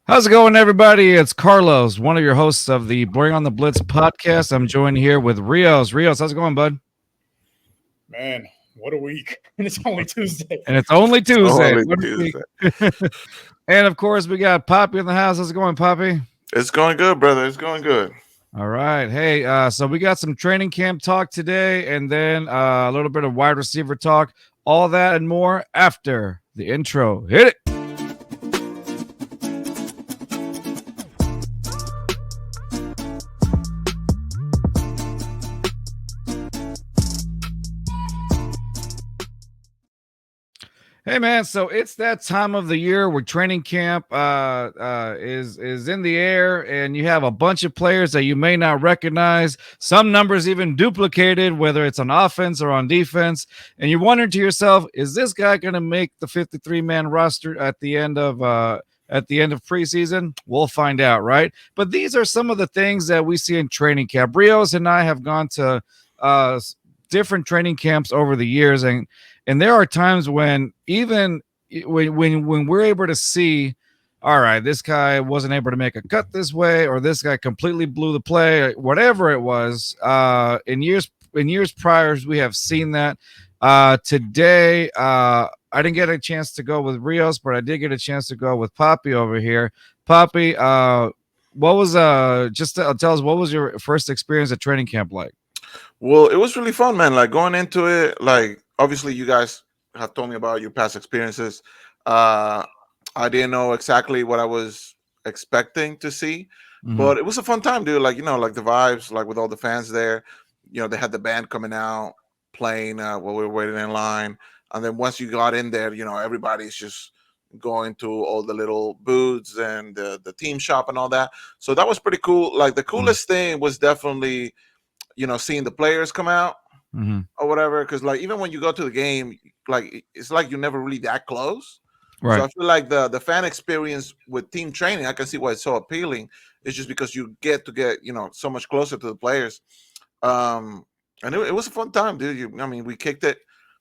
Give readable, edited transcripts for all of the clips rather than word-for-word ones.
How's it going, everybody? It's Carlos, one of your hosts of the Bring on the Blitz podcast. I'm joined here with Rios. Rios, how's it going, bud? Man, what a week. And it's only Tuesday. And it's only Tuesday. Only What a Tuesday. week. And of course, we got Papi in the house. How's it going, Papi? It's going good, brother. It's going good. All right. Hey, so we got some training camp talk today, and then a little bit of wide receiver talk. All that and more after the intro. Hit it. Hey man, so it's that time of the year where training camp is in the air, and you have a bunch of players that you may not recognize. Some numbers even duplicated, whether it's on offense or on defense. And you're wondering to yourself, is this guy going to make the 53-man roster at the end of preseason? We'll find out, right? But these are some of the things that we see in training camp. Rios and I have gone to different training camps over the years, and there are times when even when we're able to see, all right, this guy wasn't able to make a cut this way, or this guy completely blew the play, whatever it was. In years prior, we have seen that. Today, I didn't get a chance to go with Rios, but I did get a chance to go with Papi over here. Papi, what was tell us, what was your first experience at training camp like? Well, it was really fun, man. Like going into it, like obviously you guys have told me about your past experiences. I didn't know exactly what I was expecting to see, but it was a fun time, dude. Like, like the vibes, like with all the fans there, they had the band coming out playing while we were waiting in line. And then once you got in there, everybody's just going to all the little booths and the team shop and all that. So that was pretty cool. Like the coolest thing was definitely, seeing the players come out or whatever. Because like even when you go to the game, like it's like you're never really that close. Right. So I feel like the fan experience with team training, I can see why it's so appealing. It's just because you get so much closer to the players. And it was a fun time, dude. We kicked it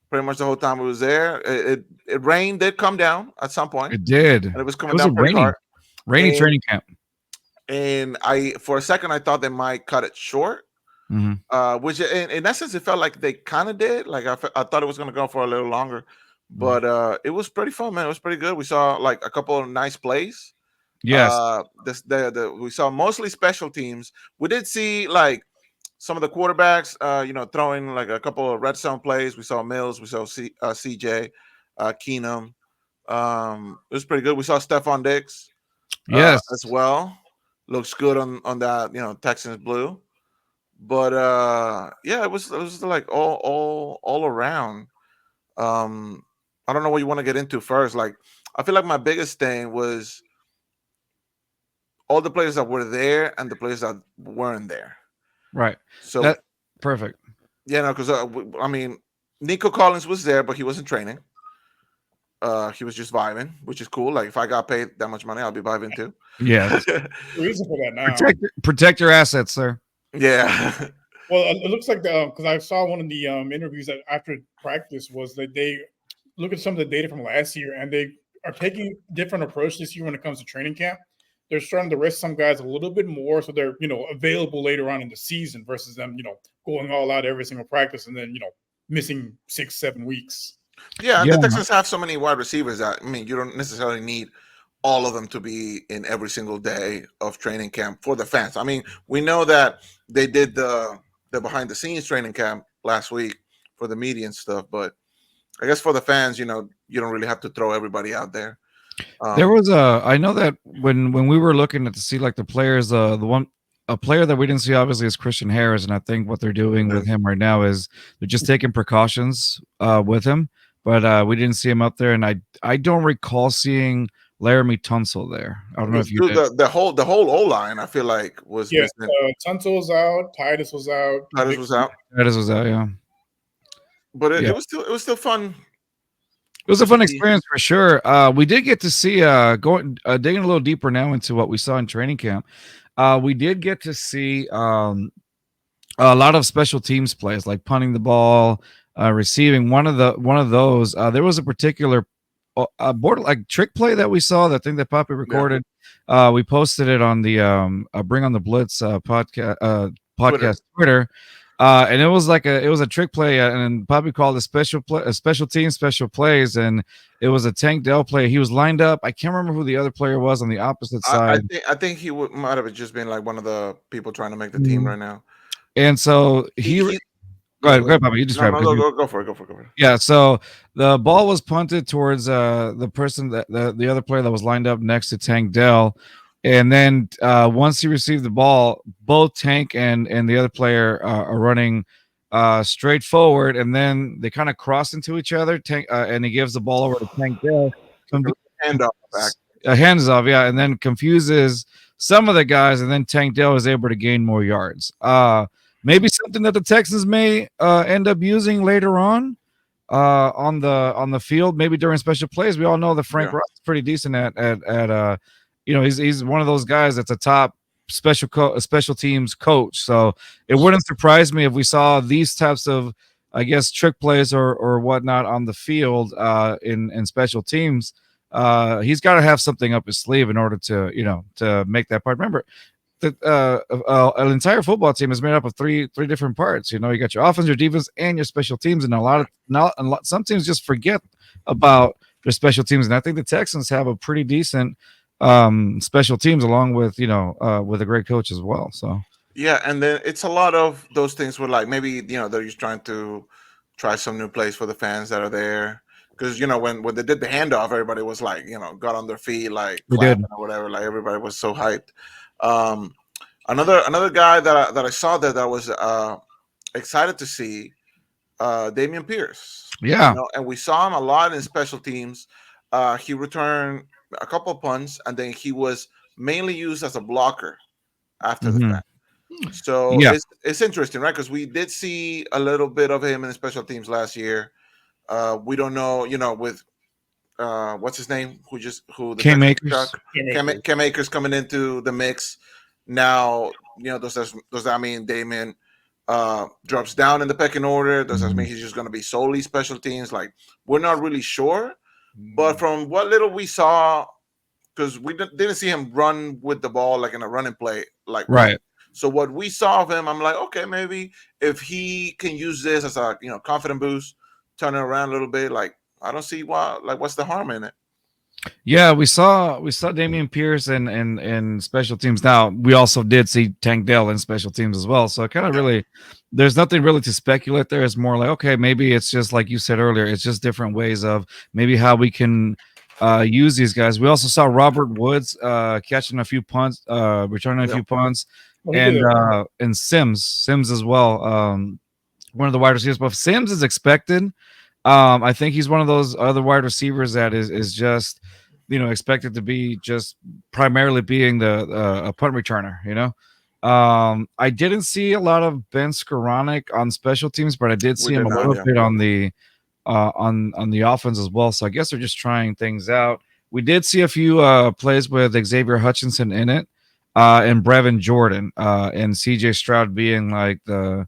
pretty much the whole time we was there. It rained, did come down at some point. It did. And it was coming down pretty hard. Rainy training camp. And for a second I thought they might cut it short. Which in essence it felt like they kind of did. Like I thought it was going to go for a little longer, but it was pretty fun, man. It was pretty good. We saw like a couple of nice plays. Yes. We saw mostly special teams. We did see like some of the quarterbacks, throwing like a couple of red zone plays. We saw Mills. We saw CJ, Keenum. It was pretty good. We saw Stephon Diggs, yes, as well. Looks good on that Texans blue. But yeah, it was like all around. I don't know what you want to get into first. Like I feel like my biggest thing was all the players that were there and the players that weren't there. Right. So that perfect. Yeah, no, because Nico Collins was there, but he wasn't training. He was just vibing, which is cool. Like if I got paid that much money, I'll be vibing too. Yeah. Reason for that now. Protect your assets, sir. Yeah. Well, it looks like because I saw one of the interviews that after practice was that they look at some of the data from last year, and they are taking different approach this year when it comes to training camp. They're starting to rest some guys a little bit more, so they're available later on in the season versus them going all out every single practice and then missing 6-7 weeks. Yeah, the Texans have so many wide receivers that you don't necessarily need all of them to be in every single day of training camp for the fans. We know that they did the behind the scenes training camp last week for the media and stuff, but I guess for the fans, you don't really have to throw everybody out there. There was I know that when we were looking at to see like the players, a player that we didn't see obviously is Christian Harris, and I think what they're doing with him right now is they're just taking precautions with him, but we didn't see him up there, and I don't recall seeing Laramie Tunsil there. I don't know if you did. The whole O-line, I feel like was Tunsil was out, Titus was out, yeah. But it was still fun. It was a fun experience for sure. We did get to see digging a little deeper now into what we saw in training camp. We did get to see a lot of special teams plays like punting the ball, receiving. One of those. There was a particular border like trick play that we saw. That thing that Papi recorded. We posted it on the Bring on the Blitz Twitter. podcast Twitter. And it was a trick play, and Papi called a special team, special plays, and it was a Tank Dell play. He was lined up. I can't remember who the other player was on the opposite side. I think he might have just been like one of the people trying to make the team Mhm. right now. And so He go yeah, ahead, Papi. You describe it. 'Cause go for it. Go for it. yeah, so the ball was punted towards the person that the other player that was lined up next to Tank Dell. And then once he received the ball, both Tank and the other player are running straight forward, and then they kind of cross into each other. Tank and he gives the ball over to Tank Dell. Like a handoff back. Hands off, yeah, and then confuses some of the guys, and then Tank Dell is able to gain more yards. Maybe something that the Texans may end up using later on the field, maybe during special plays. We all know that Frank Ross is pretty decent at he's one of those guys that's a top special teams coach. So it wouldn't surprise me if we saw these types of, I guess, trick plays or whatnot on the field in special teams. He's got to have something up his sleeve in order to make that part. Remember, an entire football team is made up of three different parts. You got your offense, your defense, and your special teams. And some teams just forget about their special teams. And I think the Texans have a pretty decent special teams, along with with a great coach as well. So yeah, and then it's a lot of those things where like maybe they're just trying to try some new plays for the fans that are there. Because when they did the handoff, everybody was like got on their feet like clapping or whatever. Like everybody was so hyped. Another guy that I saw that I was excited to see, Dameon Pierce. Yeah, and we saw him a lot in special teams. He returned a couple of punts, and then he was mainly used as a blocker after the fact. So it's interesting, right? Because we did see a little bit of him in special teams last year. We don't know, with what's his name? Who the Cam Akers. Cam Akers coming into the mix. Now, does that mean Dameon drops down in the pecking order? Does that mean he's just going to be solely special teams? Like, we're not really sure. But from what little we saw, because we didn't see him run with the ball like in a running play, like right. So what we saw of him, I'm like, okay, maybe if he can use this as a confident boost, turn it around a little bit, like I don't see why. Like, what's the harm in it? Yeah, we saw Dameon Pierce in special teams. Now we also did see Tank Dell in special teams as well. So it kind of really, there's nothing really to speculate there. It's more like, okay, maybe it's just like you said earlier. It's just different ways of maybe how we can use these guys. We also saw Robert Woods catching a few punts, returning a few punts, and Sims as well. One of the wide receivers, but Sims is expected. I think he's one of those other wide receivers that is just, expected to be just primarily being a punt returner. I didn't see a lot of Ben Skoranek on special teams, but I did see him a little bit on the offense as well. So I guess they're just trying things out. We did see a few plays with Xavier Hutchinson in it, and Brevin Jordan, and CJ Stroud being like the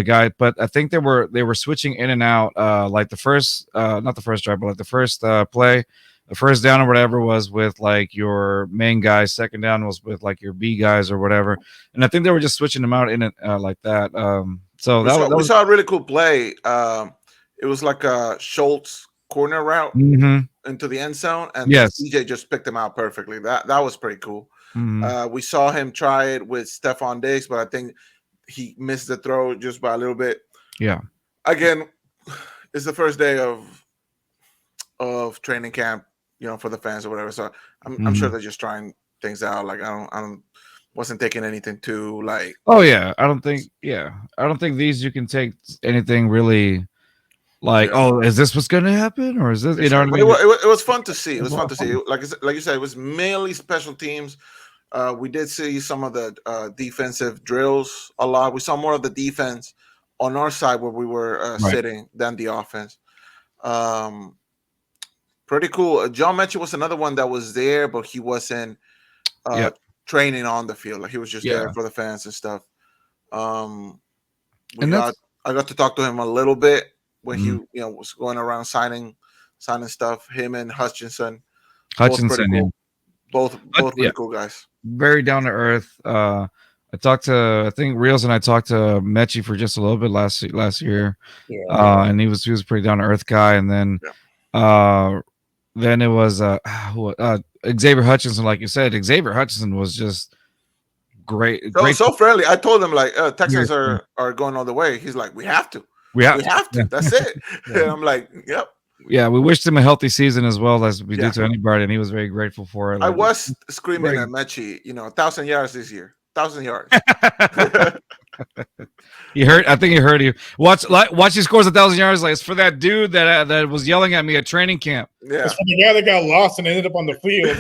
guy, but I think they were switching in and out. Like the first, not the first drive, but like the first play, the first down or whatever was with like your main guys. Second down was with like your B guys or whatever. And I think they were just switching them out in it like that. So we saw a really cool play. It was like a Schultz corner route into the end zone, and CJ just picked him out perfectly. That was pretty cool. We saw him try it with Stephon Diggs, but I think he missed the throw just by a little bit. Yeah. Again, it's the first day of training camp, for the fans or whatever. So I'm sure they're just trying things out. Like I wasn't taking anything too like. Oh yeah, I don't think these you can take anything really. Like, oh, is this what's going to happen, or is this? What I mean? It was fun to see. It was fun to see. Like you said, it was mainly special teams. We did see some of the defensive drills a lot. We saw more of the defense on our side where we were sitting than the offense. Pretty cool. John Mechie was another one that was there, but he wasn't training on the field. Like he was just there for the fans and stuff. I got to talk to him a little bit when he was going around signing stuff. Him and Hutchinson. Both Both really cool guys. Very down to earth. I talked to, I think Rios and I talked to Mechie for just a little bit last year. Yeah. And he was a pretty down to earth guy. And then it was Xavier Hutchinson, like you said. Xavier Hutchinson was just great. So friendly. I told him like Texans are going all the way. He's like, we have to. We have to. Yeah. That's it. Yeah. And I'm like, yep. Yeah, we wished him a healthy season as well as we do to anybody, and he was very grateful for it. I was screaming at Mechie, 1,000 yards this year. 1,000 yards. He heard. I think he heard you. Watch. He scores 1,000 yards. Like, it's for that dude that was yelling at me at training camp. Yeah, it's for the guy that got lost and ended up on the field.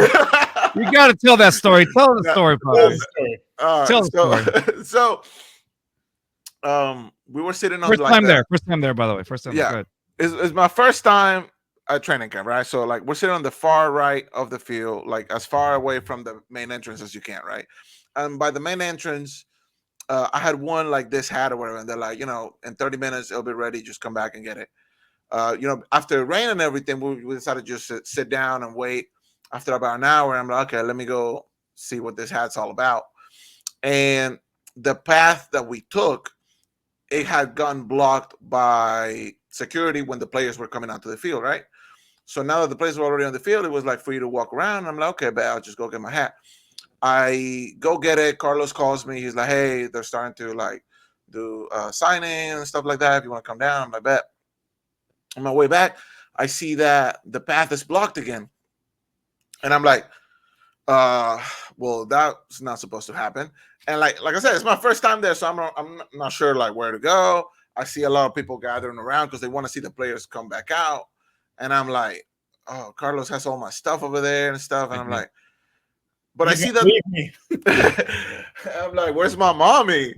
You got to tell that story. Tell the story, Papi. Tell the story. So, we were sitting on first time there, by the way. First time. Yeah, it's my first time at training camp, right? So, like, we're sitting on the far right of the field, like as far away from the main entrance as you can, right? And by the main entrance, I had won like this hat or whatever, and they're like, in 30 minutes it'll be ready. Just come back and get it. After rain and everything, we decided to just sit down and wait. After about an hour, I'm like, okay, let me go see what this hat's all about. And the path that we took, it had gotten blocked by security when the players were coming onto the field, right? So now that the players were already on the field, it was like free to walk around. I'm like, okay, but I'll just go get my hat. I go get it. Carlos calls me. He's like, hey, they're starting to like do signing and stuff like that. If you want to come down, I'm like, bet. On my way back, I see that the path is blocked again. And I'm like, well, that's not supposed to happen. And like I said, it's my first time there, so I'm not sure like where to go. I see a lot of people gathering around because they want to see the players come back out. And I'm like, oh, Carlos has all my stuff over there and stuff. And I'm like, but I see that. I'm like, where's my mommy?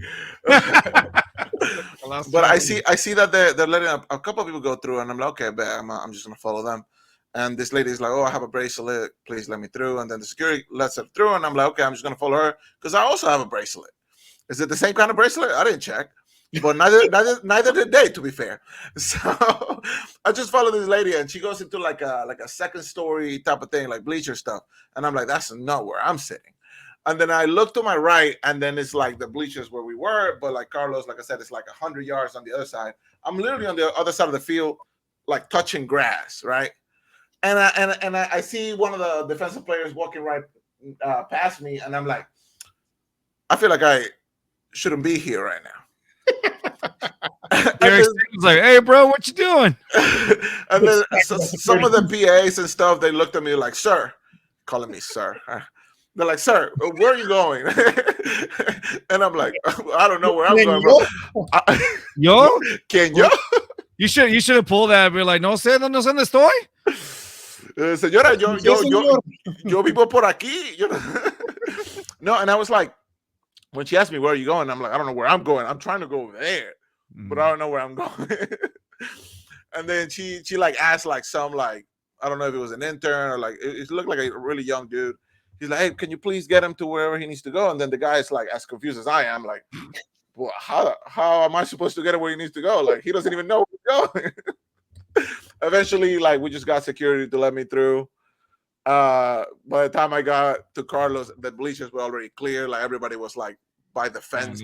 But I see that they're letting a couple of people go through, and I'm like, okay, but I'm just gonna follow them. And this lady is like, oh, I have a bracelet, please let me through. And then the security lets her through, and I'm like, okay, I'm just gonna follow her because I also have a bracelet. Is it the same kind of bracelet? I didn't check, but neither did they, to be fair. So I just follow this lady, and she goes into like a second story type of thing, like bleacher stuff. And I'm like, that's not where I'm sitting. And then I look to my right, and then it's like the bleachers where we were, but like Carlos, like I said, it's like 100 yards on the other side. I'm literally on the other side of the field, like touching grass, right? And I see one of the defensive players walking right past me, and I'm like, I feel like I shouldn't be here right now. Eric's like, hey, bro, what you doing? And then some of the PAs and stuff, they looked at me like, sir, calling me sir. They're like, sir, where are you going? And I'm like, I don't know where I'm going, bro. Yo? Can yo? You should have pulled that and be like, no sé dónde estoy. Señora, yo vivo por aquí. No, and I was like, when she asked me, where are you going? I'm like, I don't know where I'm going. I'm trying to go over there, but I don't know where I'm going. And then she like asked like some like, I don't know if it was an intern or like, it looked like a really young dude. He's like, hey, can you please get him to wherever he needs to go? And then the guy is like as confused as I am, like, well, how am I supposed to get him where he needs to go? Like, he doesn't even know where he's going. Eventually, like, we just got security to let me through. By the time I got to Carlos, the bleachers were already clear. Like, everybody was like by the fence,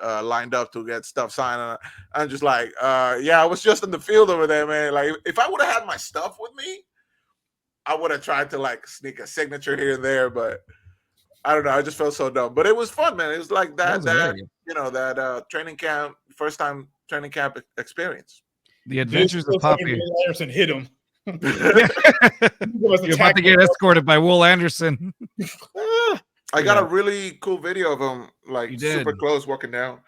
lined up to get stuff signed. I'm just like, yeah, I was just in the field over there, man. Like, if I would have had my stuff with me, I would have tried to like sneak a signature here and there, but I don't know. I just felt so dumb, but it was fun, man. It was like that training camp, first time training camp experience. The adventures of Papi. Will Anderson hit him. You're about to get escorted by Will Anderson. I got a really cool video of him, like super close, walking down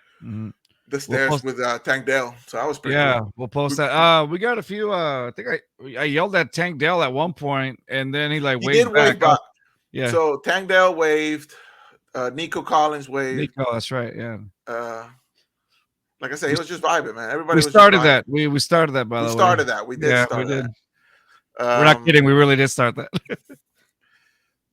the stairs with Tank Dell. So I was pretty cool. We'll post that. We got a few. I think I yelled at Tank Dell at one point, and then he waved back. Yeah. So Tank Dell waved. Nico Collins waved. Nico, that's right. Yeah. Like I said, he was just vibing, man. Everybody. We started that. We started that. By the way, we started that. We did. Start we did. That. We're not kidding. We really did start that.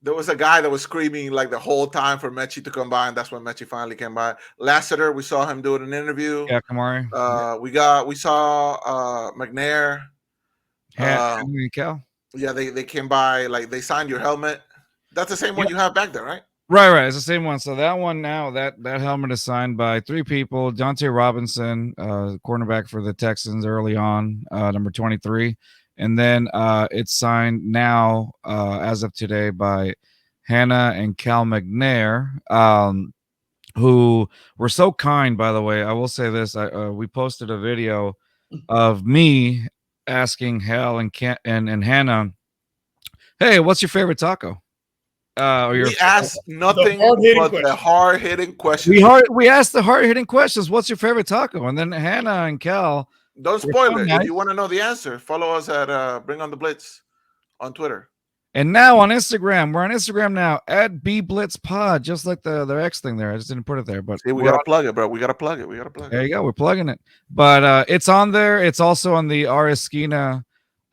There was a guy that was screaming like the whole time for Mechie to come by, and that's when Mechie finally came by. Lassiter, we saw him doing an interview. Yeah, Kamari. We saw McNair. Cal. Yeah, they came by, like they signed your helmet. That's the same one you have back there, right? Right. It's the same one. So that one now, that helmet is signed by 3 people. Dante Robinson, cornerback for the Texans early on, number 23. And then it's signed now, as of today, by Hannah and Cal McNair, who were so kind, by the way. I will say this. We posted a video of me asking Hal and Hannah, hey, what's your favorite taco? Or your We asked nothing but the hard-hitting questions. We asked the hard-hitting questions. What's your favorite taco? And then Hannah and Cal. Don't spoil it. Nice. If you want to know the answer, follow us at Bring on the Blitz on Twitter. And now on Instagram, we're on Instagram now at BBlitzPod, just like the X thing there. I just didn't put it there, but see, we gotta plug it, bro. We gotta plug it. There you go. We're plugging it. But it's on there. It's also on the Esquina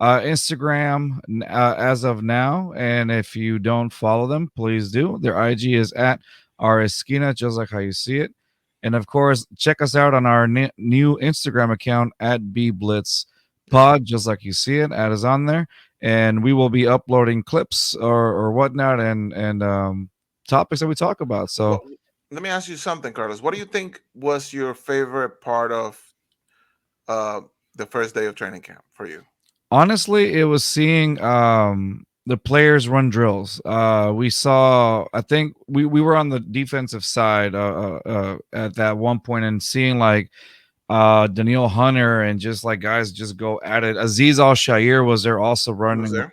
Instagram as of now. And if you don't follow them, please do. Their IG is at Esquina, just like how you see it. And of course, check us out on our new Instagram account at BBlitzPod, just like you see it. Ad is on there. And we will be uploading clips or whatnot and topics that we talk about. So well, let me ask you something, Carlos. What do you think was your favorite part of the first day of training camp for you? Honestly, it was seeing the players run drills. We saw, I think we were on the defensive side at that one point and seeing like Daniel Hunter and just like guys just go at it. Aziz Al-Shair was there also running. There.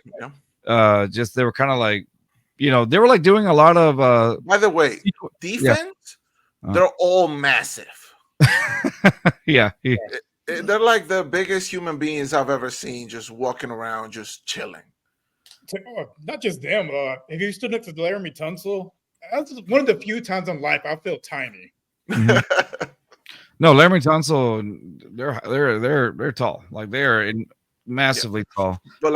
Yeah. Just they were kind of like, they were like doing a lot of by the way, defense, they're all massive. Yeah. They're like the biggest human beings I've ever seen, just walking around, just chilling. Not just them. If you stood next to Laramie Tunsil, that's one of the few times in life I feel tiny. Mm-hmm. No, Laramie Tunsil, they're tall. Like they're massively tall. But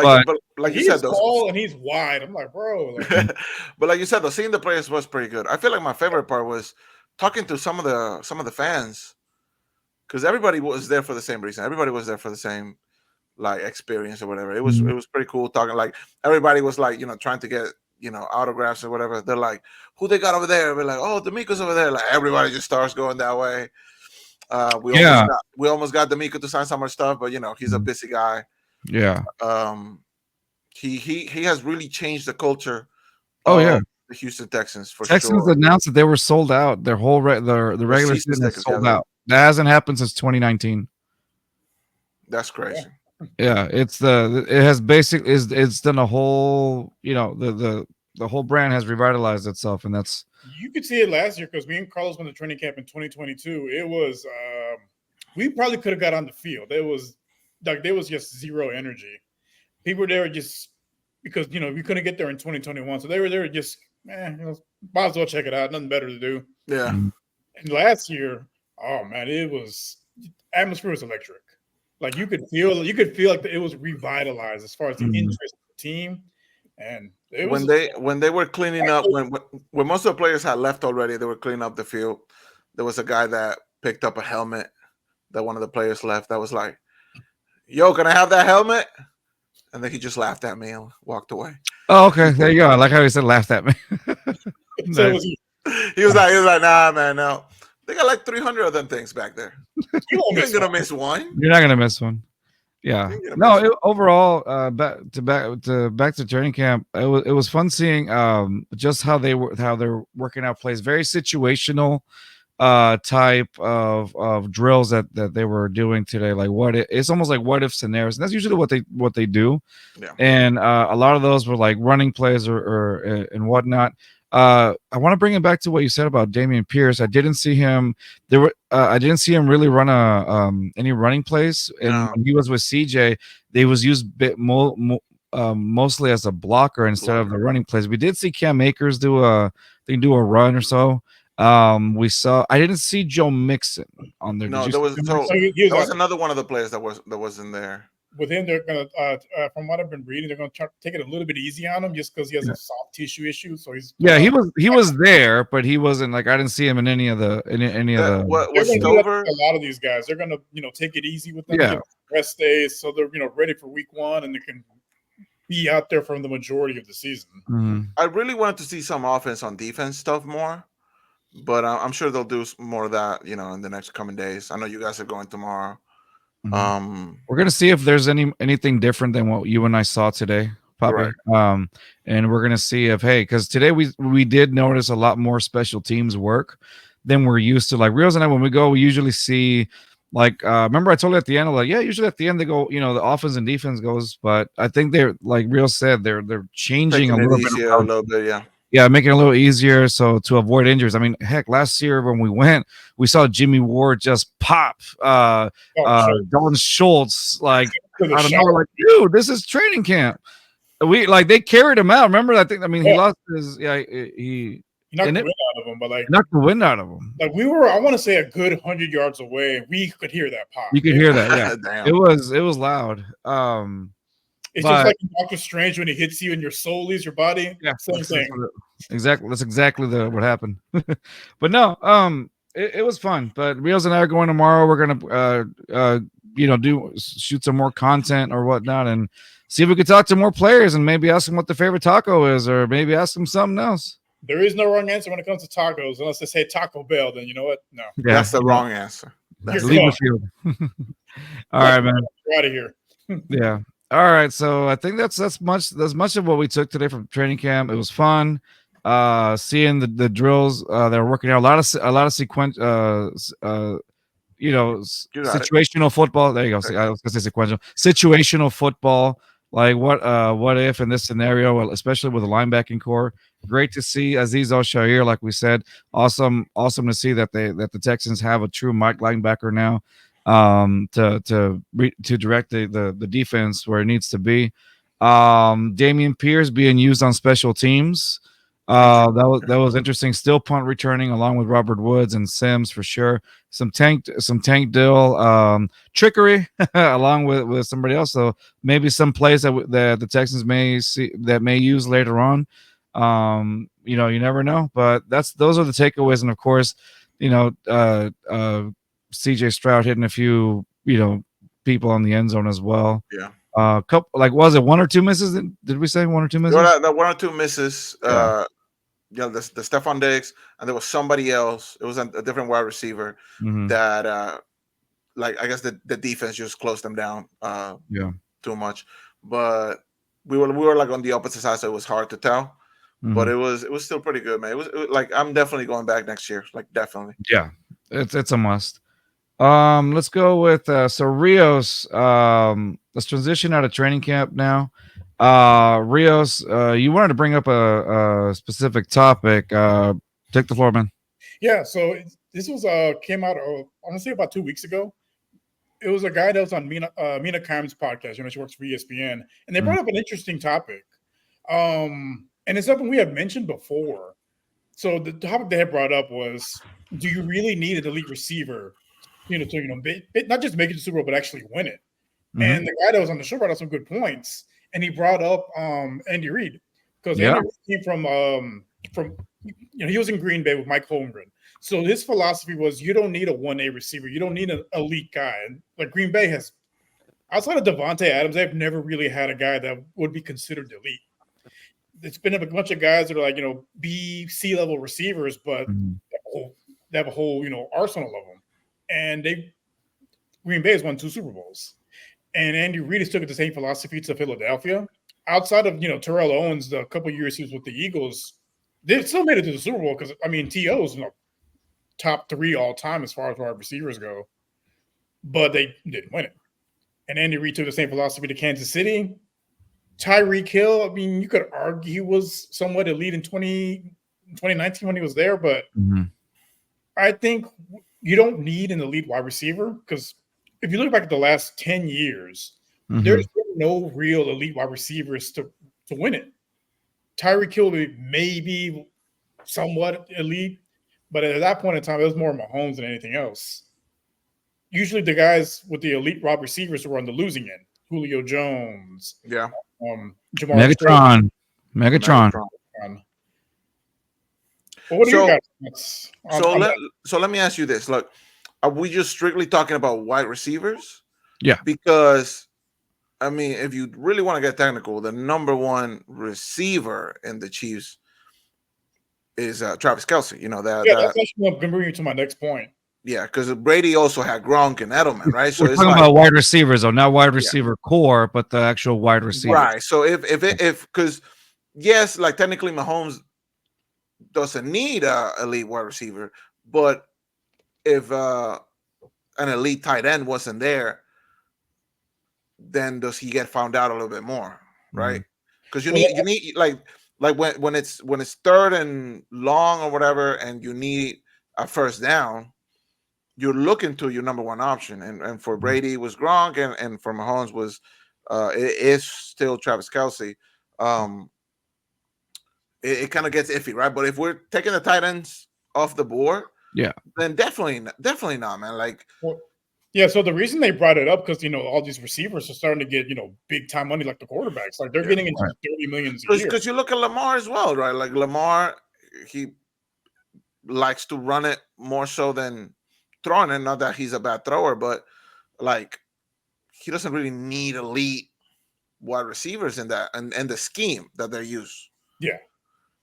like you said, tall and he's wide. I'm like, bro. But like you said, seeing the players was pretty good. I feel like my favorite part was talking to some of the fans, because everybody was there for the same reason. Everybody was there for the same like experience or whatever. It was pretty cool talking. Like everybody was like trying to get autographs or whatever. They're like, who they got over there? We're like, oh, D'Amico's over there. Like everybody just starts going that way. We almost got D'Amico to sign some more stuff, but he's a busy guy. Yeah. He has really changed the culture. The Houston Texans for Texans sure. announced that they were sold out. Their whole the regular season is sold out. That hasn't happened since 2019. That's crazy. Yeah, it's done a whole the whole brand has revitalized itself, and that's. You could see it last year because me and Carlos went to training camp in 2022. It was we probably could have got on the field. There was just zero energy. People there just because we couldn't get there in 2021, so they were just might as well check it out. Nothing better to do. Yeah. And last year, oh man, atmosphere was electric. Like you could feel like it was revitalized as far as the interest of the team. And when they were cleaning up, when most of the players had left already, they were cleaning up the field. There was a guy that picked up a helmet that one of the players left. That was like, "Yo, can I have that helmet?" And then he just laughed at me and walked away. Oh, okay. There you go. I like how he said laughed at me. Nice. He was like, "Nah, man, no. They got like 300 of them things back there. You ain't gonna miss one. You're not gonna miss one." Yeah. No. Overall, back to training camp, it was fun seeing just how they're working out plays. Very situational type of drills that they were doing today. Like it's almost like what if scenarios. And that's usually what they do. Yeah. And a lot of those were like running plays or and whatnot. I want to bring it back to what you said about Dameon Pierce. I didn't see him. I didn't see him really run any running plays. And when he was with CJ, they was used mostly as a blocker instead of the running plays. We did see Cam Akers do a run or so. We saw. I didn't see Joe Mixon on there. No, there was another one of the players that was in there. With him, they're gonna, from what I've been reading, they're gonna try to take it a little bit easy on him just because he has a soft tissue issue. So he's he was there, but he wasn't like I didn't see him in any of the What was Stover? A lot of these guys, they're gonna take it easy with them. Rest days, so they're ready for week one, and they can be out there for the majority of the season. I really wanted to see some offense on defense stuff more, but I'm sure they'll do more of that, in the next coming days. I know you guys are going tomorrow. We're gonna see if there's anything different than what you and I saw today, Papi. Right. And we're gonna see if because today we did notice a lot more special teams work than we're used to. Like Rios and I, when we go, we usually see remember I told you at the end, usually at the end they go, the offense and defense goes, but I think they're like Rios said, they're changing Taking a it little bit. easier, a little bit, yeah. Yeah, making it a little easier so to avoid injuries. I mean, heck, last year when we went, we saw Jimmy Ward just pop Dalton Schultz like I don't know, like, dude, this is training camp. They carried him out. Remember, he lost his he knocked the wind out of him, but knocked the wind out of him. Like we were, I want to say a good 100 yards away. We could hear that pop. You could hear that, yeah. It was loud. It's just like Doctor Strange when he hits you and your soul leaves your body. Yeah, same thing. Exactly. That's exactly what happened. But no, it was fun. But Rios and I are going tomorrow. We're gonna shoot some more content or whatnot and see if we could talk to more players and maybe ask them what their favorite taco is, or maybe ask them something else. There is no wrong answer when it comes to tacos, unless they say Taco Bell. Then you know what? No, that's the wrong answer. Leave the field. All right, man. We're out of here. Yeah. All right, so I think that's much of what we took today from training camp. It was fun, seeing the drills that are working out. A lot of situational football. There you go. I was gonna say sequential. Situational football, like what if in this scenario, especially with the linebacking core. Great to see Aziz Al-Shair, like we said. Awesome to see that the Texans have a true Mike linebacker now. To direct the defense where it needs to be. Dameon Pierce being used on special teams. That was interesting. Still punt returning along with Robert Woods and Sims for sure. Some Tank Dell trickery along with somebody else. So maybe some plays that the Texans may see that may use later on. You never know. But those are the takeaways, and of course, CJ Stroud hitting a few, people on the end zone as well. Yeah. Couple, was it one or two misses? Did we say one or two misses? The one or two misses. The Stephon Diggs, and there was somebody else. It was a different wide receiver that, I guess the defense just closed them down. Too much. But we were like on the opposite side, so it was hard to tell. But it was still pretty good, man. It was like I'm definitely going back next year. Like definitely. Yeah, it's a must. Let's go with Rios. Let's transition out of training camp now. Rios, you wanted to bring up a specific topic. Take the floor, man. Yeah, so this was came out I want to say about 2 weeks ago. It was a guy that was on Mina Kimes' podcast. She works for ESPN, and they brought up an interesting topic. And it's something we have mentioned before. So the topic they had brought up was, do you really need an elite receiver, to not just make it to the Super Bowl, but actually win it? And the guy that was on the show brought up some good points, and he brought up Andy Reid, because Andy Reid came from he was in Green Bay with Mike Holmgren. So his philosophy was, you don't need a 1A receiver, you don't need an elite guy. And like Green Bay has, outside of Devontae Adams, they've never really had a guy that would be considered elite. It's been a bunch of guys that are like, B, C level receivers, but they have a whole, arsenal of them. And Green Bay has won 2 Super Bowls. And Andy Reid has took the same philosophy to Philadelphia. Outside of, Terrell Owens, the couple years he was with the Eagles, they still made it to the Super Bowl because, T.O.'s top 3 all time as far as wide receivers go. But they didn't win it. And Andy Reid took the same philosophy to Kansas City. Tyreek Hill, you could argue he was somewhat elite in 2019 when he was there, but I think you don't need an elite wide receiver, because if you look back at the last 10 years, there's no real elite wide receivers to win it. Tyreek Hill may be somewhat elite, but at that point in time, it was more Mahomes than anything else. Usually the guys with the elite wide receivers were on the losing end. Julio Jones. Yeah. Megatron. Well, what do you got? So let me ask you this. Look, are we just strictly talking about wide receivers? Yeah. Because I mean, if you really want to get technical, the number one receiver in the Chiefs is Travis Kelsey. You know Yeah, that that's actually going to bring you to my next point. yeah, because Brady also had Gronk and Edelman, right? So We're it's talking like about wide receivers, though, not wide yeah, receiver core, but the actual wide receivers. right. So if because yes, like technically Mahomes doesn't need a elite wide receiver, but if an elite tight end wasn't there, then does he get found out a little bit more, right? Because Well, you need like when it's third and long or whatever, and you need a first down, you're looking to your number one option, and for Brady it was Gronk, and for Mahomes was it is still Travis Kelsey. Um, it kind of gets iffy, right? But if we're taking the tight ends off the board, Yeah. then definitely not, man. Like, well, yeah, so the reason they brought it up because all these receivers are starting to get big time money like the quarterbacks, like they're yeah, getting into right. 30 millions a year. because you look at Lamar as well, right? Like Lamar, he likes to run it more so than throwing it. Not that he's a bad thrower, but like he doesn't really need elite wide receivers in that and the scheme that they use. Yeah.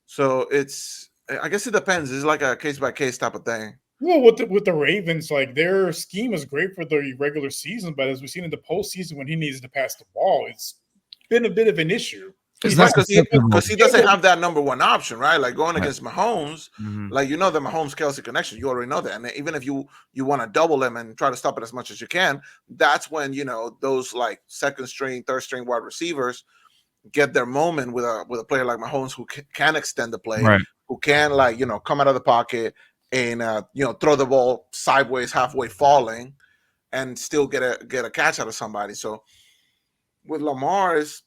So I guess it depends. It's like a case by case type of thing. Well, with the Ravens, like their scheme is great for the regular season, but as we've seen in the postseason, when he needs to pass the ball, it's been a bit of an issue. It's Yeah, not because he doesn't have that number one option, right? Like going Right. against Mahomes, Mhm. like the Mahomes Kelsey connection, you already know that. And even if you want to double him and try to stop it as much as you can, that's when those like second string, third string wide receivers get their moment with a player like Mahomes who can extend the play, Right. who can come out of the pocket and throw the ball sideways, halfway falling, and still get a catch out of somebody. So with Lamar's,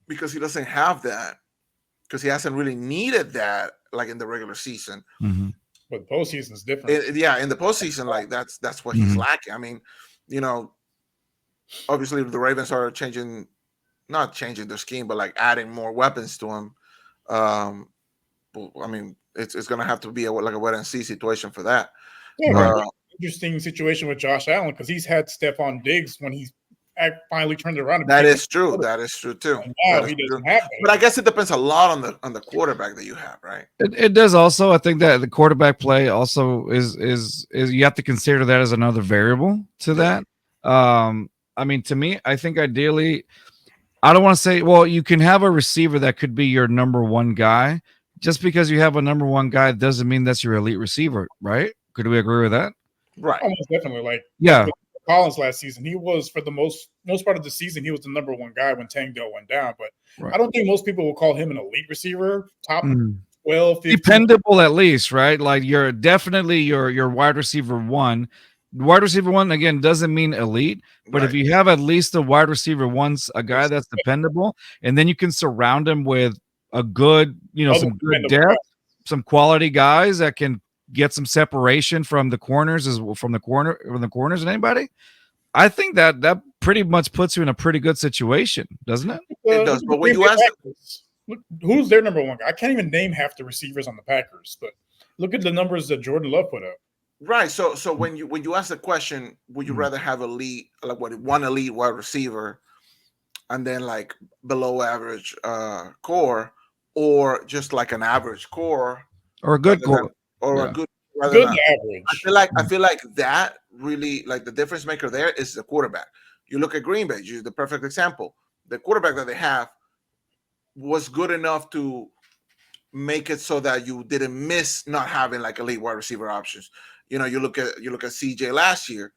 because he doesn't have that, because he hasn't really needed that like in the regular season. Mhm. But the postseason is different. In the postseason, like that's what he's lacking. I mean, obviously the Ravens are not changing their scheme, but like adding more weapons to him. I mean, it's gonna have to be like a wait and see situation for that. Yeah, Right. interesting situation with Josh Allen because he's had Stephon Diggs when he's finally turned around. And That became is true. That is true too. and now That is he true. doesn't have that. But I guess it depends a lot on the quarterback that you have, right? It does also. I think that the quarterback play also is you have to consider that as another variable to that. I mean, to me, I think ideally, I don't want to say, well, you can have a receiver that could be your number one guy. Just because you have a number one guy doesn't mean that's your elite receiver, right? Could we agree with that? Right. Almost definitely. Like Yeah. Collins last season, he was for the most part of the season, he was the number one guy when Tank Dell went down. But Right. I don't think most people will call him an elite receiver. Top 12, 15. Dependable at least, right? Like you're definitely your wide receiver one. Wide receiver one again doesn't mean elite, but if Right. you have at least a wide receiver once, a guy that's dependable, and then you can surround him with a good, Other some good dependable depth, some quality guys that can get some separation from the corners from the corners and anybody. I think that pretty much puts you in a pretty good situation, doesn't it? It does. But when Green you Bay ask Packers. Look, who's their number one guy? I can't even name half the receivers on the Packers, but look at the numbers that Jordan Love put up. right, so when you ask the question, would you rather have one elite wide receiver and then like below average core, or just like an average core, Or a good rather than- goal. or Yeah. a good rather Good than average. I feel like that really, like, the difference maker there is the quarterback. You look at Green Bay, the perfect example. The quarterback that they have was good enough to make it so that you didn't miss not having like elite wide receiver options. You look at CJ last year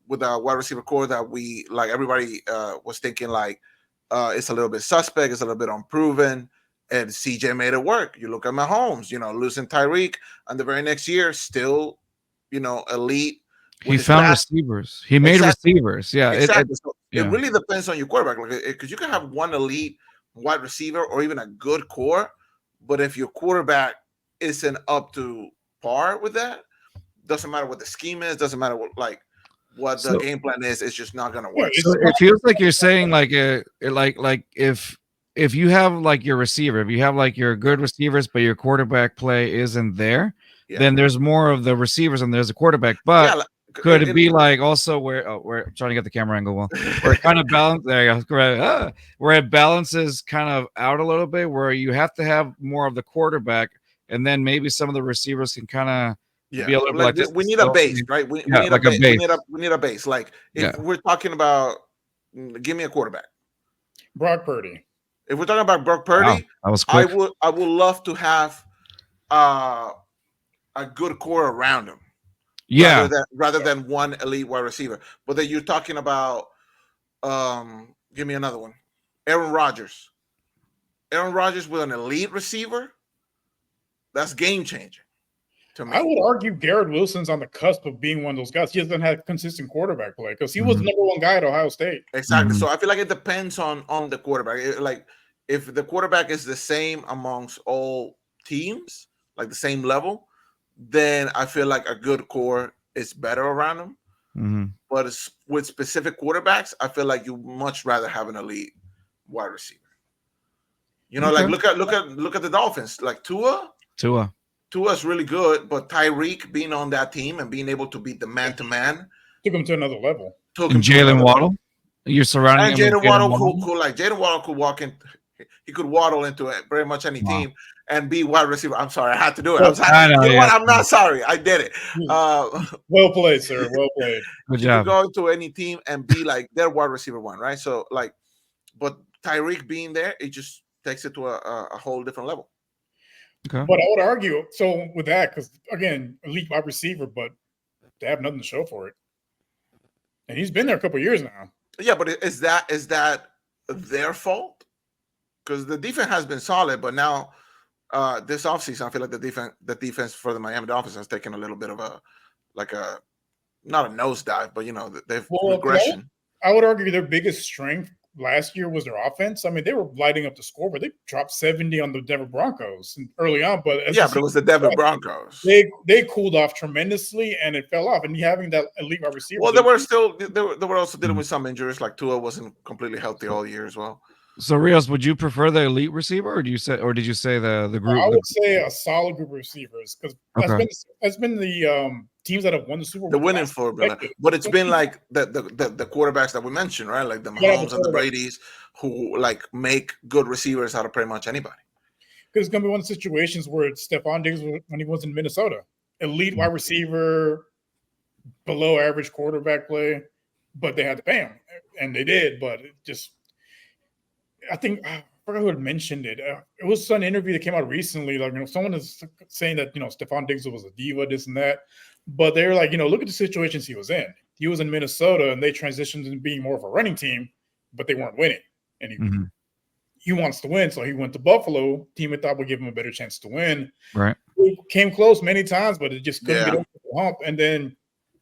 with a wide receiver core that we like everybody was thinking like it's a little bit suspect, it's a little bit unproven, and CJ made it work. You look at Mahomes, losing Tyreek, and the very next year still, elite. He found receivers. He made receivers. Yeah. Exactly. So it yeah. really depends on your quarterback, because you can have one elite wide receiver or even a good core, but if your quarterback isn't up to par with that, doesn't matter what the scheme is, doesn't matter what the game plan is, it's just not going to work. So it feels like you're saying like if you have like your receiver, if you have like your good receivers, but your quarterback play isn't there, then there's more of the receivers and there's a quarterback. But Could it be like also where I'm trying to get the camera angle where it kind of balance there you go, where it balances kind of out a little bit, where you have to have more of the quarterback, and then maybe some of the receivers can kind of be a little bit like this. We need a base, right? We need like a base. base. We need a base. Like if we're talking about, give me a quarterback. Brock Purdy. If we're talking about Brock Purdy, wow, that was quick. I would love to have a good core around him. Yeah. Rather than one elite wide receiver. But then you're talking about give me another one. Aaron Rodgers. Aaron Rodgers with an elite receiver, that's game changing to me. I would argue Garrett Wilson's on the cusp of being one of those guys. He doesn't have consistent quarterback play because he was the number one guy at Ohio State. Exactly. So I feel like it depends on the quarterback. Like if the quarterback is the same amongst all teams, like the same level, then I feel like a good core is better around him. But with specific quarterbacks, I feel like you much rather have an elite wide receiver. You know, like look at the Dolphins. Like Tua's really good, but Tyreek being on that team and being able to beat the man-to-man took him to another level. And Jalen Waddle, you're surrounding him. And Jalen Waddle could walk in. He could waddle into it very much any team and be wide receiver. I'm sorry, I had to do it. I'm not sorry. I did it. Well played, sir. Well played. Good job. You go into any team and be like their wide receiver one, right? So like, but Tyreek being there, it just takes it to a whole different level. Okay. But I would argue so with that because again, elite wide receiver, but they have nothing to show for it. And he's been there a couple of years now. Yeah, but is that their fault? Because the defense has been solid, but now this offseason, I feel like the defense for the Miami Dolphins has taken a little bit of not a nosedive, but they've regression. I would argue their biggest strength last year was their offense. I mean, they were lighting up the score, but they dropped 70 on the Denver Broncos early on. But it was the Denver Broncos. They cooled off tremendously, and it fell off. And having that elite wide receiver. Well, they were also dealing with some injuries. Like Tua wasn't completely healthy all year as well. So Rios, would you prefer the elite receiver, or did you say the group? I would say a solid group of receivers because that's been the teams that have won the Super Bowl. The winning formula, but it's been like the quarterbacks that we mentioned, right? Like the Mahomes and the Brady's, who like make good receivers out of pretty much anybody. Because it's gonna be one of the situations where it's Stephon Diggs when he was in Minnesota, elite wide receiver, below average quarterback play, but they had to pay him, and they did, but it just. I think I forgot who had mentioned it. It was an interview that came out recently. Like, someone is saying that Stephon Diggs was a diva, this and that. But they're like, look at the situations he was in. He was in Minnesota, and they transitioned into being more of a running team, but they weren't winning. And he wants to win, so he went to Buffalo. Team he thought would give him a better chance to win. Right. He came close many times, but it just couldn't get over the hump. And then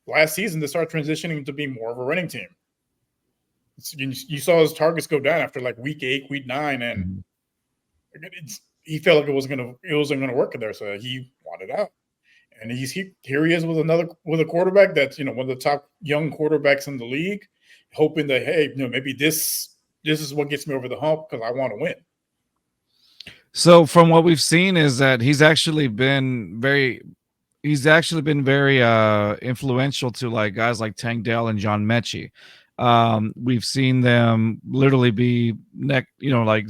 last season, they started transitioning into being more of a running team. You saw his targets go down after like week 8, week 9, and he felt like it wasn't gonna work there, so he wanted out. And here he is with a quarterback that's one of the top young quarterbacks in the league, hoping that maybe this is what gets me over the hump because I want to win. So from what we've seen is that he's actually been very influential to like guys like Tank Dell and John Mechie. We've seen them literally be like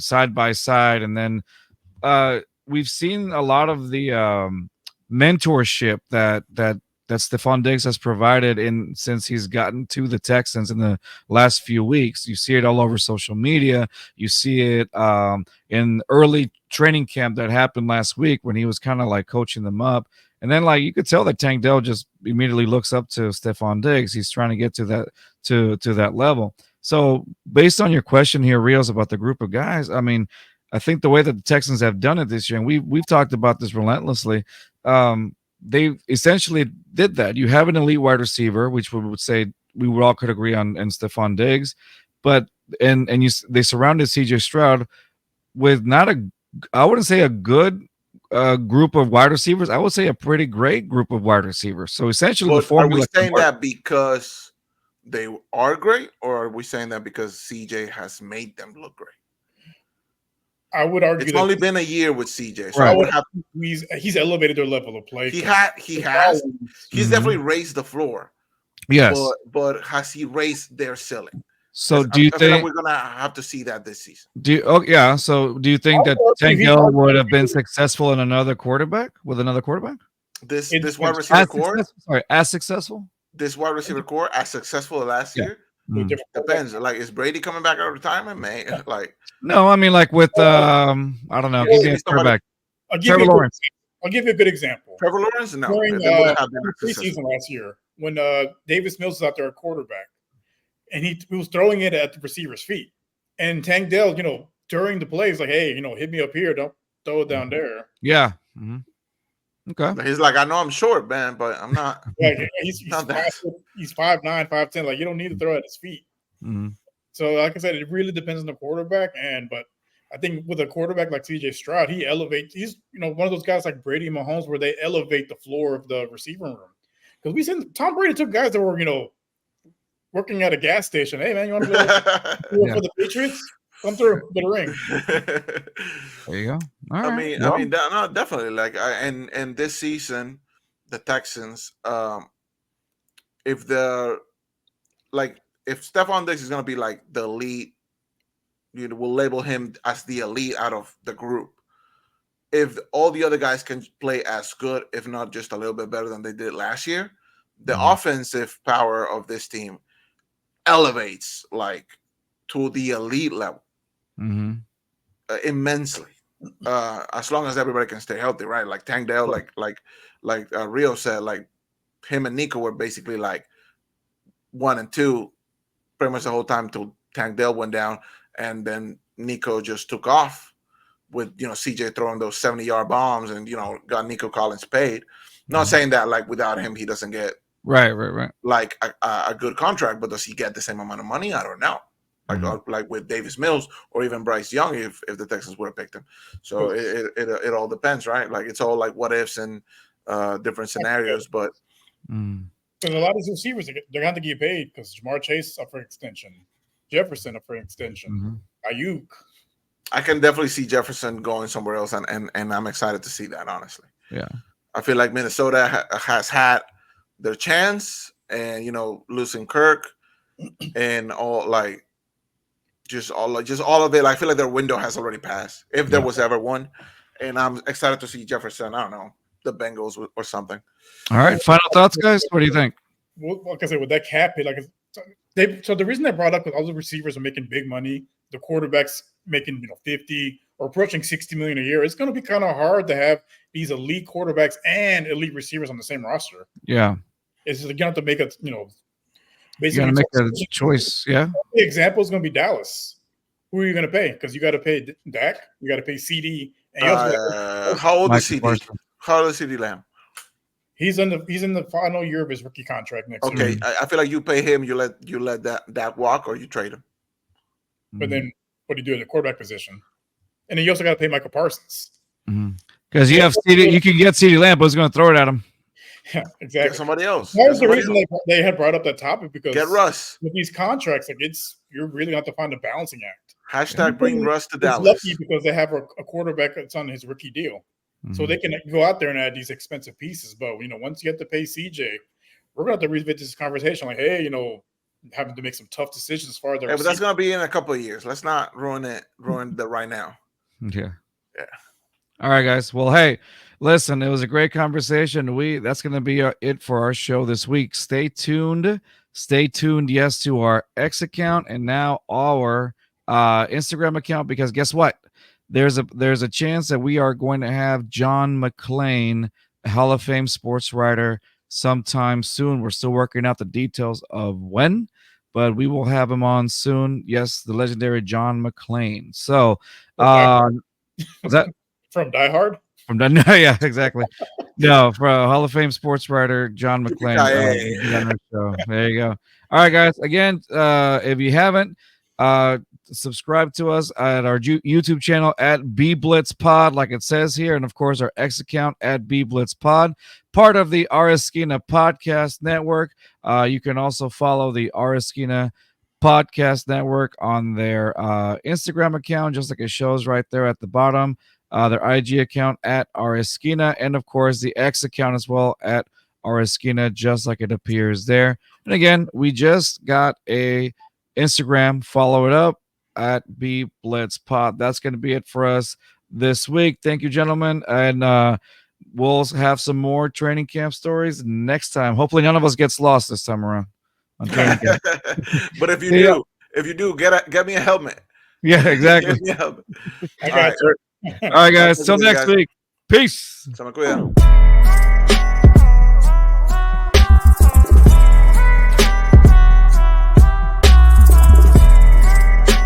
side by side, and then we've seen a lot of the mentorship that Stephon Diggs has provided since he's gotten to the Texans in the last few weeks. You see it all over social media. You see it in early training camp that happened last week when he was kind of like coaching them up. And then, like, you could tell that Tank Dell just immediately looks up to Stephon Diggs. He's trying to get to that level. So, based on your question here, Rios, about the group of guys, I mean, I think the way that the Texans have done it this year, and we've talked about this relentlessly, they essentially did that. You have an elite wide receiver, which we would say we would all could agree on, and Stephon Diggs, but they surrounded C.J. Stroud with I wouldn't say a good group of wide receivers. I would say a pretty great group of wide receivers. So essentially, the formula. Are we saying that because they are great, or are we saying that because CJ has made them look great? I would argue it's only been a year with CJ, so right. He's elevated their level of play. He has. He's definitely raised the floor. Yes. but has he raised their ceiling? So do you I feel like think? we're gonna have to see that this season. Do you, oh yeah. So do you think that Also, Tank he's Dell not would going have been to successful in another quarterback with another quarterback? it This wide depends receiver As core, successful. Sorry, as successful. as successful as last Yeah. year, to a Mm. different quarterback. depends. Like, is Brady coming back out of retirement, man? Like, No, I mean like with I don't know. Give Well, me a maybe somebody. quarterback. I'll give Trevor you a good Lawrence. I'll give you a good example. Trevor Lawrence, no, During they wouldn't have been the that successful. preseason last year, when Davis Mills was out there at quarterback, and he was throwing it at the receiver's feet, and Tank Dell, during the plays, like, hey, hit me up here, don't throw it down there. Yeah. hmm Okay. He's like, I know I'm short, man, but I'm not. Like he's Not that. he's 5'9", 5'10". Like you don't need to throw at his feet. Mhm. So, like I said, it really depends on the quarterback. But I think with a quarterback like CJ Stroud, he elevates. He's one of those guys like Brady and Mahomes where they elevate the floor of the receiving room. Because we seen Tom Brady took guys that were working at a gas station. Hey man, you want to play for the Patriots? Come through, get a ring. There you go. All I right. mean, Well, no, definitely. Like, and this season, the Texans, if the like, if Stephon Diggs is gonna be like the elite, we'll label him as the elite out of the group. If all the other guys can play as good, if not just a little bit better than they did last year, the offensive power of this team elevates like to the elite level immensely. As long as everybody can stay healthy, right? Like Tank Dell, like Rio said, like him and Nico were basically like 1 and 2 pretty much the whole time till Tank Dell went down, and then Nico just took off with CJ throwing those 70-yard bombs and got Nico Collins paid. Not saying that like without him he doesn't get right. like a good contract, but does he get the same amount of money? I don't know. Like with Davis Mills or even Bryce Young if the Texans would have picked him. So it all depends, right? Like it's all like what ifs and different scenarios. But because a lot of these receivers they're going to have to get paid because Jamar Chase up for extension, Jefferson up for extension, Ayuk. I can definitely see Jefferson going somewhere else, and I'm excited to see that. Honestly, Yeah. I feel like Minnesota has had their chance, and losing Kirk and all like. Just all of it. I feel like their window has already passed, if there was ever one. And I'm excited to see Jefferson. I don't know, the Bengals or something. All right. Final thoughts, guys. What do you think? Well, like I said, with that cap hit, so the reason I brought up, because all the receivers are making big money, the quarterbacks making 50 or approaching 60 million a year. It's going to be kind of hard to have these elite quarterbacks and elite receivers on the same roster. Yeah. It's just going to have to make a You got to make a choice. Yeah. The example is going to be Dallas. Who are you going to pay? Because you got to pay Dak, you got to pay CD. And how old is CD? How old is CD Lamb? He's in the final year of his rookie contract next year. Okay, I feel like you pay him, you let that walk, or you trade him. But then what do you do in the quarterback position? And then you also got to pay Michael Parsons. Because you have CD, you can get CD Lamb, but who's going to throw it at him? Yeah, exactly. Get somebody else. That was the reason they had brought up that topic, because get Russ with these contracts. Like you're really going to have to find a balancing act. Hashtag bring Russ to Dallas. Lucky because they have a quarterback that's on his rookie deal, so they can go out there and add these expensive pieces. But once you have to pay CJ, we're going to have to revisit this conversation. Like, hey, having to make some tough decisions as far as. Yeah, but that's going to be in a couple of years. Let's not ruin the right now. Yeah. All right, guys. Well, hey, listen, it was a great conversation. That's going to be it for our show this week. Stay tuned. Yes, to our X account and now our Instagram account, because guess what? There's a chance that we are going to have John McClain, a Hall of Fame sports writer, sometime soon. We're still working out the details of when, but we will have him on soon. Yes, the legendary John McClain. So, was that from Die Hard? Yeah, exactly. No, for a Hall of Fame sports writer, John McClain. There you go. All right, guys. Again, if you haven't, subscribe to us at our YouTube channel at B Blitz Pod, like it says here, and of course our X account at B Blitz Pod, part of the Areskina Podcast Network. You can also follow the Areskina Podcast Network on their Instagram account, just like it shows right there at the bottom. Their IG account at Areskina, and of course the X account as well at our esquina, just like it appears there. And again, we just got a Instagram. Follow it up at B Blitz Pod. That's going to be it for us this week. Thank you, gentlemen, and we'll have some more training camp stories next time. Hopefully, none of us gets lost this time around on training camp. But if you do, get me a helmet. Yeah, exactly. Get me a helmet. I got All right, guys. Till next week. Peace. Se me cuida.